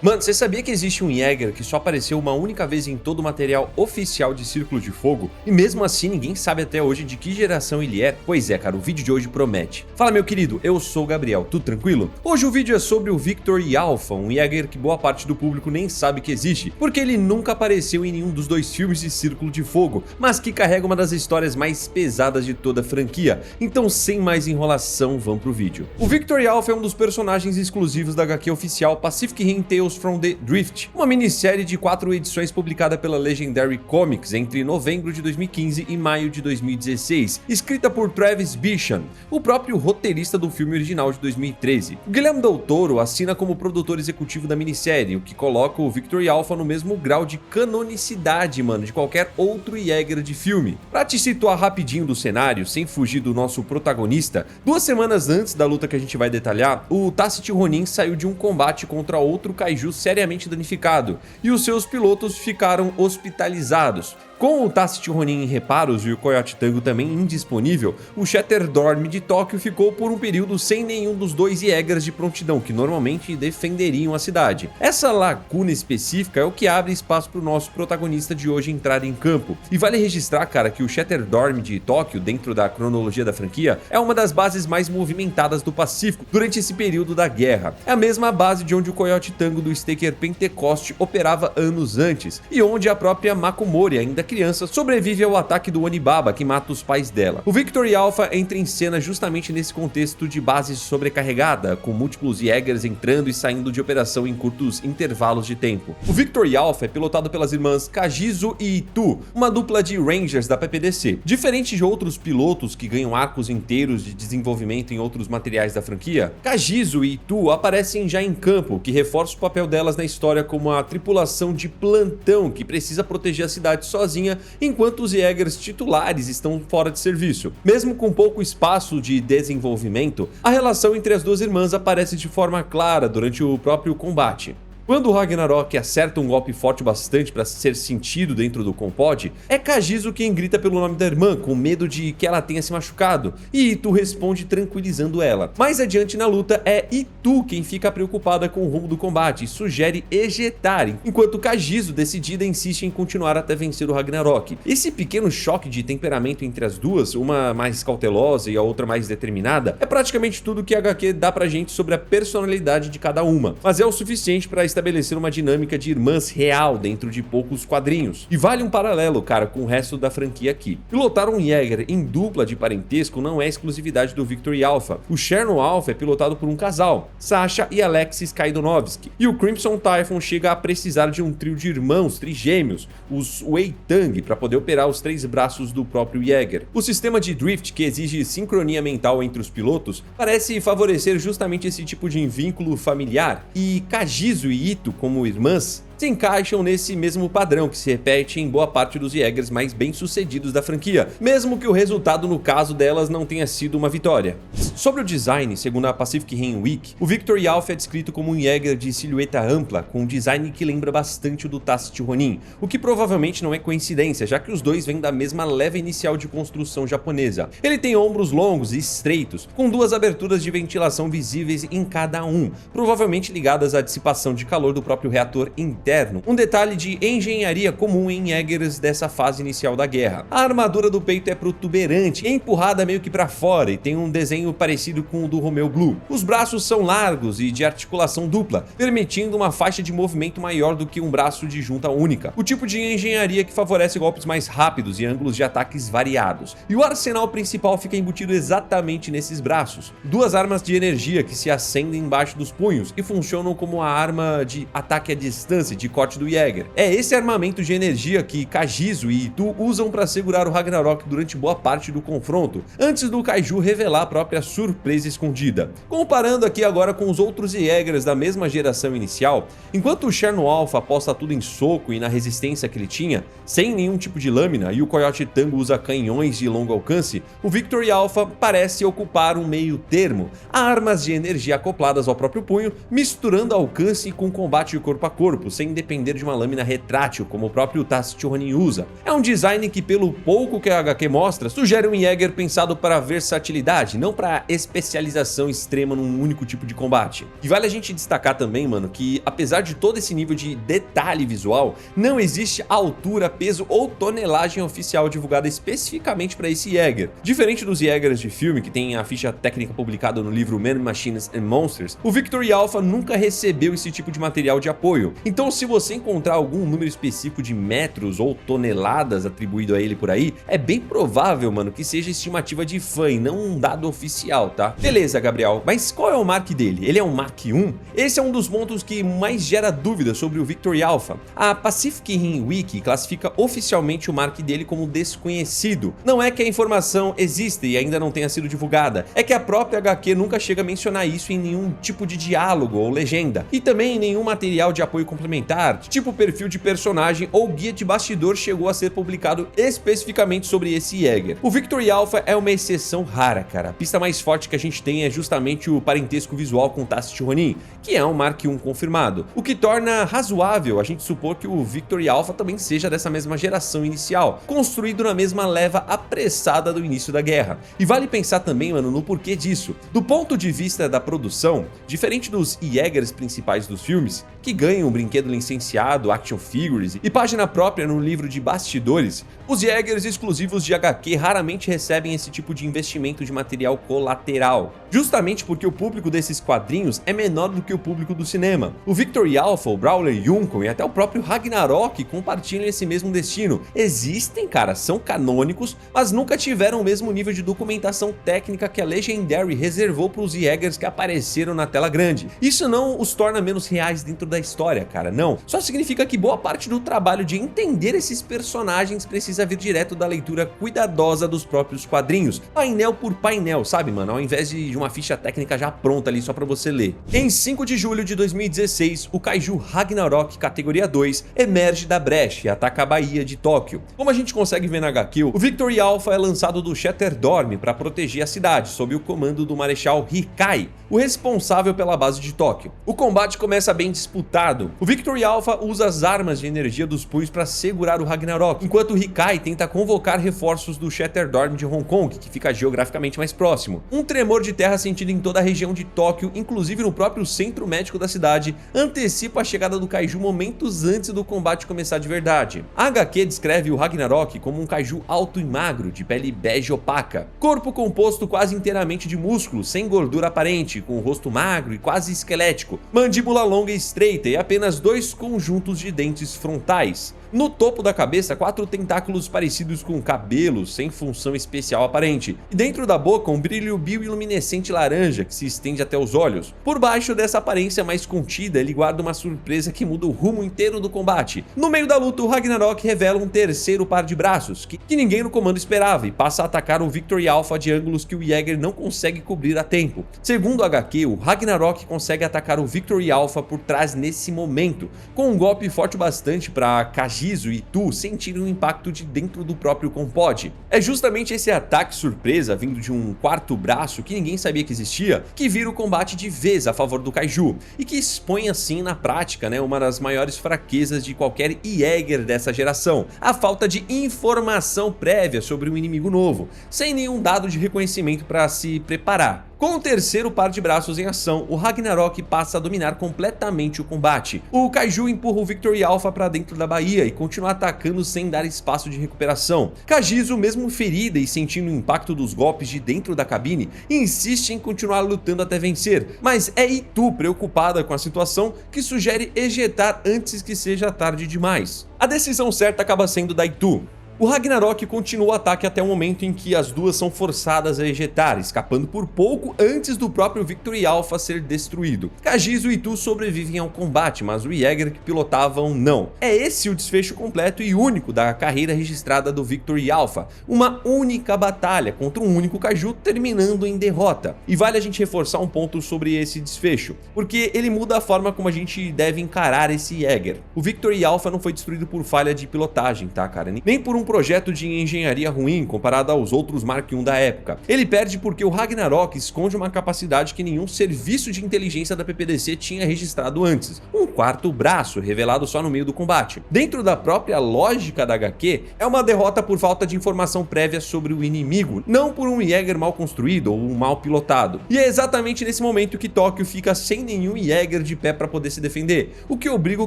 Mano, você sabia que existe um Jäger que só apareceu uma única vez em todo o material oficial de Círculo de Fogo? E mesmo assim ninguém sabe até hoje de que geração ele é? Pois é, cara, o vídeo de hoje promete. Fala, meu querido, eu sou o Gabriel, tudo tranquilo? Hoje o vídeo é sobre o Victor Alpha, um Jäger que boa parte do público nem sabe que existe, porque ele nunca apareceu em nenhum dos dois filmes de Círculo de Fogo, mas que carrega uma das histórias mais pesadas de toda a franquia. Então, sem mais enrolação, vamos pro vídeo. O Victor Alpha é um dos personagens exclusivos da HQ oficial Pacific Rim Tales from the Drift, uma minissérie de 4 edições publicada pela Legendary Comics entre novembro de 2015 e maio de 2016, escrita por Travis Bishan, o próprio roteirista do filme original de 2013. O Guilherme Del Toro assina como produtor executivo da minissérie, o que coloca o Victor Alpha no mesmo grau de canonicidade, mano, de qualquer outro Jäger de filme. Pra te situar rapidinho do cenário, sem fugir do nosso protagonista, 2 semanas antes da luta que a gente vai detalhar, o Tacit Ronin saiu de um combate contra outro kaiju seriamente danificado, e os seus pilotos ficaram hospitalizados. Com o Tacit Ronin em reparos e o Coyote Tango também indisponível, o Shatterdorm de Tóquio ficou por um período sem nenhum dos dois Jägers de prontidão que normalmente defenderiam a cidade. Essa lacuna específica é o que abre espaço para o nosso protagonista de hoje entrar em campo. E vale registrar, cara, que o Shatterdorm de Tóquio, dentro da cronologia da franquia, é uma das bases mais movimentadas do Pacífico durante esse período da guerra. É a mesma base de onde o Coyote Tango do Staker Pentecost operava anos antes, e onde a própria Makomori, ainda criança, sobrevive ao ataque do Onibaba, que mata os pais dela. O Victor Alpha entra em cena justamente nesse contexto de base sobrecarregada, com múltiplos Jägers entrando e saindo de operação em curtos intervalos de tempo. O Victor Alpha é pilotado pelas irmãs Kajizo e Itu, uma dupla de Rangers da PPDC. Diferente de outros pilotos que ganham arcos inteiros de desenvolvimento em outros materiais da franquia, Kajizo e Itu aparecem já em campo, o que reforça o papel delas na história como a tripulação de plantão que precisa proteger a cidade sozinha enquanto os Jägers titulares estão fora de serviço. Mesmo com pouco espaço de desenvolvimento, a relação entre as duas irmãs aparece de forma clara durante o próprio combate. Quando o Ragnarok acerta um golpe forte bastante para ser sentido dentro do Compod, é Kajizo quem grita pelo nome da irmã, com medo de que ela tenha se machucado, e Itu responde tranquilizando ela. Mais adiante na luta, é Itu quem fica preocupada com o rumo do combate e sugere ejetar, enquanto Kajizo, decidida, insiste em continuar até vencer o Ragnarok. Esse pequeno choque de temperamento entre as duas, uma mais cautelosa e a outra mais determinada, é praticamente tudo que a HQ dá pra gente sobre a personalidade de cada uma, mas é o suficiente para estabelecer uma dinâmica de irmãs real dentro de poucos quadrinhos. E vale um paralelo, cara, com o resto da franquia aqui. Pilotar um Jäger em dupla de parentesco não é exclusividade do Victor Alpha. O Cherno Alpha é pilotado por um casal, Sasha e Alexis Kaidonovski. E o Crimson Typhon chega a precisar de um trio de irmãos trigêmeos, os Wei Tang, para poder operar os 3 braços do próprio Jäger. O sistema de drift, que exige sincronia mental entre os pilotos, parece favorecer justamente esse tipo de vínculo familiar, e Kajizo e Itu, como irmãs, se encaixam nesse mesmo padrão que se repete em boa parte dos Jägers mais bem-sucedidos da franquia, mesmo que o resultado no caso delas não tenha sido uma vitória. Sobre o design, segundo a Pacific Rim Week, o Victor Alpha é descrito como um Jäger de silhueta ampla, com um design que lembra bastante o do Tacit Ronin, o que provavelmente não é coincidência, já que os dois vêm da mesma leva inicial de construção japonesa. Ele tem ombros longos e estreitos, com 2 aberturas de ventilação visíveis em cada um, provavelmente ligadas à dissipação de calor do próprio reator interno. Um detalhe de engenharia comum em Jägers dessa fase inicial da guerra. A armadura do peito é protuberante e empurrada meio que para fora e tem um desenho parecido com o do Romeo Blue. Os braços são largos e de articulação dupla, permitindo uma faixa de movimento maior do que um braço de junta única. O tipo de engenharia que favorece golpes mais rápidos e ângulos de ataques variados. E o arsenal principal fica embutido exatamente nesses braços. 2 armas de energia que se acendem embaixo dos punhos e funcionam como a arma de ataque à distância de corte do Jäger. É esse armamento de energia que Kajizo e Itu usam para segurar o Ragnarok durante boa parte do confronto, antes do kaiju revelar a própria surpresa escondida. Comparando aqui agora com os outros Jägers da mesma geração inicial, enquanto o Cherno Alpha aposta tudo em soco e na resistência que ele tinha, sem nenhum tipo de lâmina, e o Coyote Tango usa canhões de longo alcance, o Victor Alpha parece ocupar um meio termo, armas de energia acopladas ao próprio punho, misturando alcance com combate corpo a corpo, sem depender de uma lâmina retrátil, como o próprio Tacit Ronin usa. É um design que, pelo pouco que a HQ mostra, sugere um Jäger pensado para versatilidade, não para a especialização extrema num único tipo de combate. E vale a gente destacar também, mano, que apesar de todo esse nível de detalhe visual, não existe altura, peso ou tonelagem oficial divulgada especificamente para esse Jäger. Diferente dos Jägers de filme, que tem a ficha técnica publicada no livro Men, Machines and Monsters, o Victory Alpha nunca recebeu esse tipo de material de apoio. Então, se você encontrar algum número específico de metros ou toneladas atribuído a ele por aí, é bem provável, mano, que seja estimativa de fã e não um dado oficial, tá? Beleza, Gabriel, mas qual é o mark dele? Ele é um Mark I? Esse é um dos pontos que mais gera dúvidas sobre o Victory Alpha. A Pacific Rim Wiki classifica oficialmente o mark dele como desconhecido. Não é que a informação existe e ainda não tenha sido divulgada, é que a própria HQ nunca chega a mencionar isso em nenhum tipo de diálogo ou legenda, e também em nenhum material de apoio complementar, tipo perfil de personagem ou guia de bastidor chegou a ser publicado especificamente sobre esse Jäger. O Victory Alpha é uma exceção rara, cara. A pista mais forte que a gente tem é justamente o parentesco visual com Tacit Ronin, que é um Mark I confirmado, o que torna razoável a gente supor que o Victory Alpha também seja dessa mesma geração inicial, construído na mesma leva apressada do início da guerra. E vale pensar também, mano, no porquê disso. Do ponto de vista da produção, diferente dos Jägers principais dos filmes, que ganham um brinquedo licenciado, action figures e página própria no livro de bastidores, os Jägers exclusivos de HQ raramente recebem esse tipo de investimento de material colateral, justamente porque o público desses quadrinhos é menor do que o público do cinema. O Victory Alpha, o Brawler Yukon e até o próprio Ragnarok compartilham esse mesmo destino. Existem, cara, são canônicos, mas nunca tiveram o mesmo nível de documentação técnica que a Legendary reservou para os Jägers que apareceram na tela grande. Isso não os torna menos reais dentro da história, cara, não. Só significa que boa parte do trabalho de entender esses personagens precisa vir direto da leitura cuidadosa dos próprios quadrinhos, painel por painel, sabe, mano? Ao invés de uma ficha técnica já pronta ali só pra você ler. Em 5 de julho de 2016, o Kaiju Ragnarok categoria 2 emerge da brecha e ataca a Baía de Tóquio. Como a gente consegue ver na HQ, o Victory Alpha é lançado do Shatterdorm para proteger a cidade, sob o comando do Marechal Hikai, o responsável pela base de Tóquio. O combate começa bem disputado. O Victory Alpha usa as armas de energia dos punhos para segurar o Ragnarok, enquanto Hikai tenta convocar reforços do Shatterdorm de Hong Kong, que fica geograficamente mais próximo. Um tremor de terra sentido em toda a região de Tóquio, inclusive no próprio centro médico da cidade, antecipa a chegada do Kaiju momentos antes do combate começar de verdade. A HQ descreve o Ragnarok como um Kaiju alto e magro, de pele bege opaca, corpo composto quase inteiramente de músculos, sem gordura aparente, com o rosto magro e quase esquelético, mandíbula longa e estreita e apenas 2 conjuntos de dentes frontais. No topo da cabeça, 4 tentáculos parecidos com cabelos, sem função especial aparente, e dentro da boca um brilho bioluminescente laranja que se estende até os olhos. Por baixo dessa aparência mais contida, ele guarda uma surpresa que muda o rumo inteiro do combate. No meio da luta, o Ragnarok revela um terceiro par de braços, que ninguém no comando esperava, e passa a atacar o Victory Alpha de ângulos que o Jäger não consegue cobrir a tempo. Segundo o HQ, o Ragnarok consegue atacar o Victory Alpha por trás nesse momento, com um golpe forte bastante para Kagiso e Tu sentirem o impacto de dentro do próprio Compod. É justamente esse ataque surpresa, vindo de um quarto braço que ninguém sabia que existia, que vira o combate de vez a favor do Kaiju, e que expõe assim na prática, né, uma das maiores fraquezas de qualquer Jäger dessa geração, a falta de informação prévia sobre um inimigo novo, sem nenhum dado de reconhecimento para se preparar. Com o terceiro par de braços em ação, o Ragnarok passa a dominar completamente o combate. O Kaiju empurra o Victory Alpha para dentro da baía e continua atacando sem dar espaço de recuperação. Kagiso, mesmo ferida e sentindo o impacto dos golpes de dentro da cabine, insiste em continuar lutando até vencer, mas é Itu, preocupada com a situação, que sugere ejetar antes que seja tarde demais. A decisão certa acaba sendo da Itu. O Ragnarok continua o ataque até o momento em que as duas são forçadas a ejetar, escapando por pouco antes do próprio Victory Alpha ser destruído. Kagiso e Tu sobrevivem ao combate, mas o Jäger que pilotavam não. É esse o desfecho completo e único da carreira registrada do Victory Alpha, uma única batalha contra um único Kaiju terminando em derrota. E vale a gente reforçar um ponto sobre esse desfecho, porque ele muda a forma como a gente deve encarar esse Jäger. O Victory Alpha não foi destruído por falha de pilotagem, tá, cara? Nem por um projeto de engenharia ruim comparado aos outros Mark I da época. Ele perde porque o Ragnarok esconde uma capacidade que nenhum serviço de inteligência da PPDC tinha registrado antes, um quarto braço revelado só no meio do combate. Dentro da própria lógica da HQ, é uma derrota por falta de informação prévia sobre o inimigo, não por um Jäger mal construído ou mal pilotado. E é exatamente nesse momento que Tóquio fica sem nenhum Jäger de pé para poder se defender, o que obriga o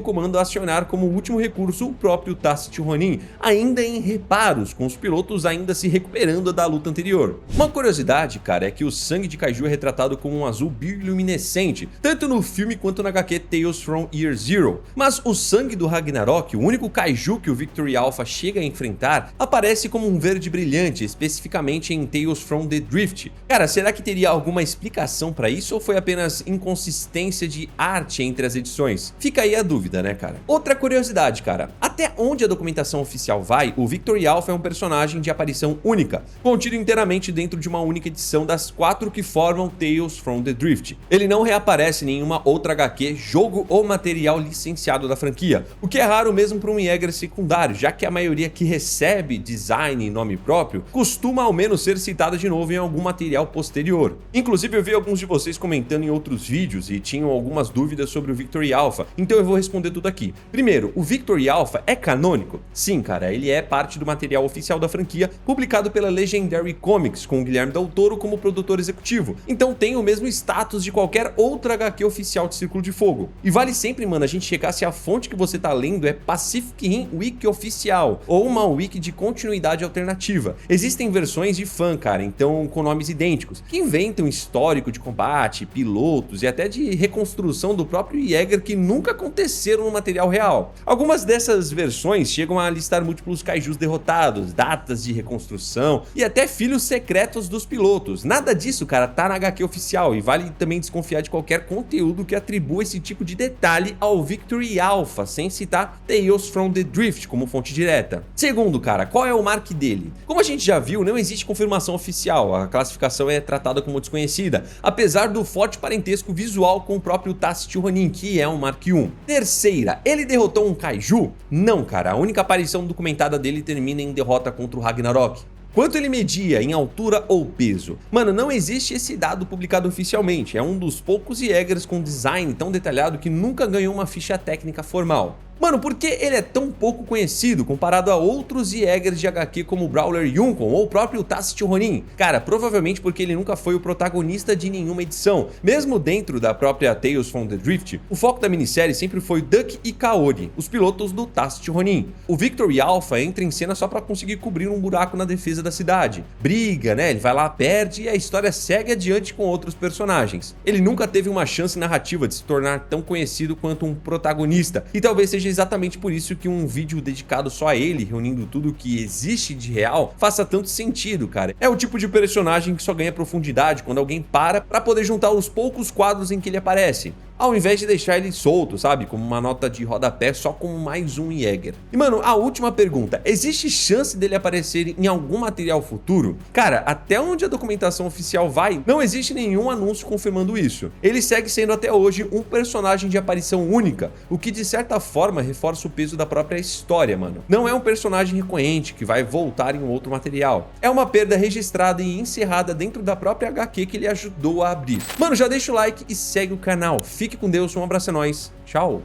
comando a acionar como último recurso o próprio Tacit Ronin, ainda em reparos, com os pilotos ainda se recuperando da luta anterior. Uma curiosidade, cara, é que o sangue de Kaiju é retratado como um azul bioluminescente, tanto no filme quanto na HQ Tales from Year Zero, mas o sangue do Ragnarok, o único Kaiju que o Victory Alpha chega a enfrentar, aparece como um verde brilhante, especificamente em Tales from the Drift. Cara, será que teria alguma explicação pra isso ou foi apenas inconsistência de arte entre as edições? Fica aí a dúvida, né, cara? Outra curiosidade, cara, até onde a documentação oficial vai, o Victory Alpha é um personagem de aparição única, contido inteiramente dentro de uma única edição das 4 que formam Tales from the Drift. Ele não reaparece em nenhuma outra HQ, jogo ou material licenciado da franquia, o que é raro mesmo para um Jäger secundário, já que a maioria que recebe design e nome próprio costuma ao menos ser citada de novo em algum material posterior. Inclusive eu vi alguns de vocês comentando em outros vídeos e tinham algumas dúvidas sobre o Victory Alpha, então eu vou responder tudo aqui. Primeiro, o Victory Alpha é canônico? Sim, cara, ele é parte do material oficial da franquia, publicado pela Legendary Comics, com o Guilherme Del Toro como produtor executivo, então tem o mesmo status de qualquer outra HQ oficial de Círculo de Fogo. E vale sempre, mano, a gente checar se a fonte que você tá lendo é Pacific Rim Wiki oficial, ou uma wiki de continuidade alternativa. Existem versões de fã, cara, então com nomes idênticos, que inventam histórico de combate, pilotos e até de reconstrução do próprio Jäger que nunca aconteceram no material real. Algumas dessas versões chegam a listar múltiplos kaijus derrotados, datas de reconstrução e até filhos secretos dos pilotos. Nada disso, cara, tá na HQ oficial e vale também desconfiar de qualquer conteúdo que atribua esse tipo de detalhe ao Victory Alpha, sem citar Tales from the Drift como fonte direta. Segundo, cara, qual é o mark dele? Como a gente já viu, não existe confirmação oficial, a classificação é tratada como desconhecida, apesar do forte parentesco visual com o próprio Tacit Ronin, que é um Mark I. Terceira, ele derrotou um Kaiju? Não, cara, a única aparição documentada dele termina em derrota contra o Ragnarok. Quanto ele media em altura ou peso? Mano, não existe esse dado publicado oficialmente, é um dos poucos Jägers com design tão detalhado que nunca ganhou uma ficha técnica formal. Mano, por que ele é tão pouco conhecido comparado a outros Jägers de HQ como Brawler Yukon ou o próprio Tacit Ronin? Cara, provavelmente porque ele nunca foi o protagonista de nenhuma edição. Mesmo dentro da própria Tales from the Drift, o foco da minissérie sempre foi Duck e Kaori, os pilotos do Tacit Ronin. O Victory Alpha entra em cena só pra conseguir cobrir um buraco na defesa da cidade. Briga, né? Ele vai lá, perde e a história segue adiante com outros personagens. Ele nunca teve uma chance narrativa de se tornar tão conhecido quanto um protagonista, e talvez seja exatamente por isso que um vídeo dedicado só a ele, reunindo tudo que existe de real, faça tanto sentido, cara. É o tipo de personagem que só ganha profundidade quando alguém para pra poder juntar os poucos quadros em que ele aparece, ao invés de deixar ele solto, sabe? Como uma nota de rodapé só como mais um Jäger. E mano, a última pergunta, existe chance dele aparecer em algum material futuro? Cara, até onde a documentação oficial vai, não existe nenhum anúncio confirmando isso. Ele segue sendo até hoje um personagem de aparição única, o que de certa forma reforça o peso da própria história, mano. Não é um personagem recorrente que vai voltar em outro material. É uma perda registrada e encerrada dentro da própria HQ que ele ajudou a abrir. Mano, já deixa o like e segue o canal. Fique com Deus, um abraço, é nóis, tchau!